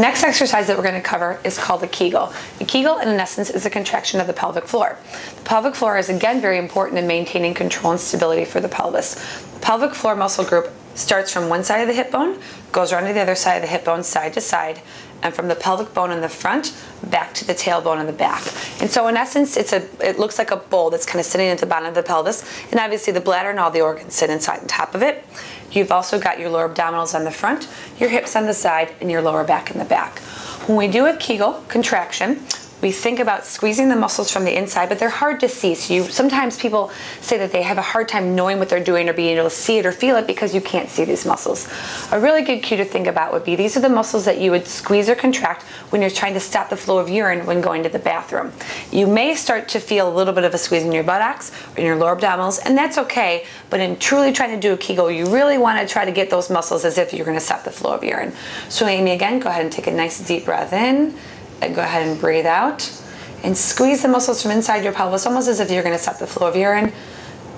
next exercise that we're going to cover is called the Kegel. The Kegel, in essence, is a contraction of the pelvic floor. The pelvic floor is, again, very important in maintaining control and stability for the pelvis. The pelvic floor muscle group starts from one side of the hip bone, goes around to the other side of the hip bone, side to side, and from the pelvic bone in the front back to the tailbone in the back. And so in essence, it looks like a bowl that's kind of sitting at the bottom of the pelvis, and obviously the bladder and all the organs sit inside and top of it. You've also got your lower abdominals on the front, your hips on the side, and your lower back in the back. When we do a Kegel contraction, we think about squeezing the muscles from the inside, but they're hard to see. So sometimes people say that they have a hard time knowing what they're doing or being able to see it or feel it because you can't see these muscles. A really good cue to think about would be these are the muscles that you would squeeze or contract when you're trying to stop the flow of urine when going to the bathroom. You may start to feel a little bit of a squeeze in your buttocks or in your lower abdominals, and that's okay, but in truly trying to do a Kegel, you really want to try to get those muscles as if you're going to stop the flow of urine. So Amy, again, go ahead and take a nice deep breath in. And go ahead and breathe out and squeeze the muscles from inside your pelvis almost as if you're going to stop the flow of urine.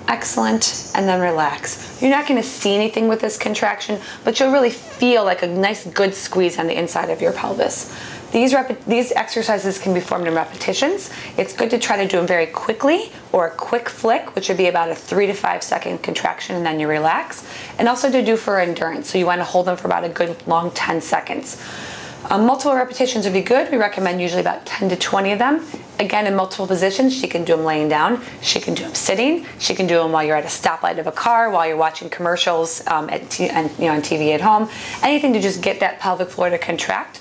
Excellent. And then relax. You're not going to see anything with this contraction, but you'll really feel like a nice good squeeze on the inside of your pelvis. These exercises can be formed in repetitions. It's good to try to do them very quickly, or a quick flick, which would be about a 3 to 5 second contraction, and then you relax. And also to do for endurance. So you want to hold them for about a good long 10 seconds. Multiple repetitions would be good. We recommend usually about 10 to 20 of them. Again, in multiple positions. She can do them laying down. She can do them sitting. She can do them while you're at a stoplight of a car, while you're watching commercials on TV at home. Anything to just get that pelvic floor to contract.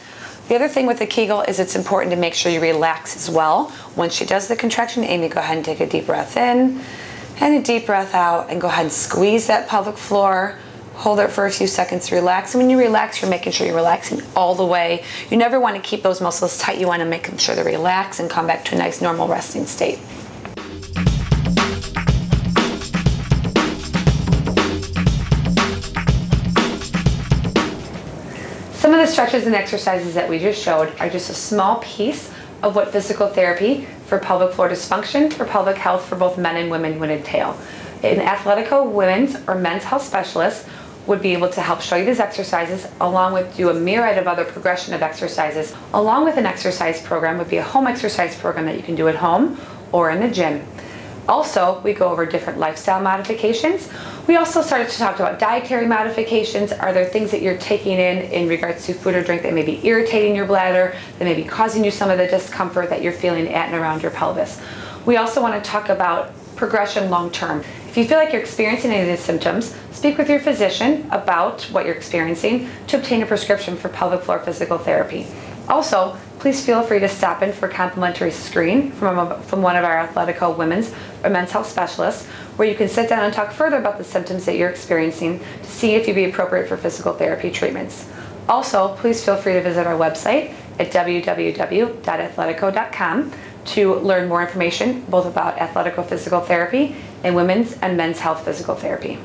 The other thing with the Kegel is it's important to make sure you relax as well. When she does the contraction, Amy, go ahead and take a deep breath in and a deep breath out, and go ahead and squeeze that pelvic floor. Hold it for a few seconds, relax. And when you relax, you're making sure you're relaxing all the way. You never want to keep those muscles tight. You want to make sure they relax and come back to a nice normal resting state. Some of the stretches and exercises that we just showed are just a small piece of what physical therapy for pelvic floor dysfunction, for pelvic health for both men and women would entail. An Athletico women's or men's health specialist would be able to help show you these exercises, along with do a myriad of other progression of exercises. Along with an exercise program would be a home exercise program that you can do at home or in the gym. Also, we go over different lifestyle modifications. We also started to talk about dietary modifications. Are there things that you're taking in regards to food or drink that may be irritating your bladder, that may be causing you some of the discomfort that you're feeling at and around your pelvis? We also want to talk about progression long term. If you feel like you're experiencing any of these symptoms, speak with your physician about what you're experiencing to obtain a prescription for pelvic floor physical therapy. Also, please feel free to stop in for a complimentary screen from one of our Athletico women's or men's health specialists, where you can sit down and talk further about the symptoms that you're experiencing to see if you'd be appropriate for physical therapy treatments. Also, please feel free to visit our website at www.athletico.com to learn more information both about Athletico physical therapy and women's and men's health physical therapy.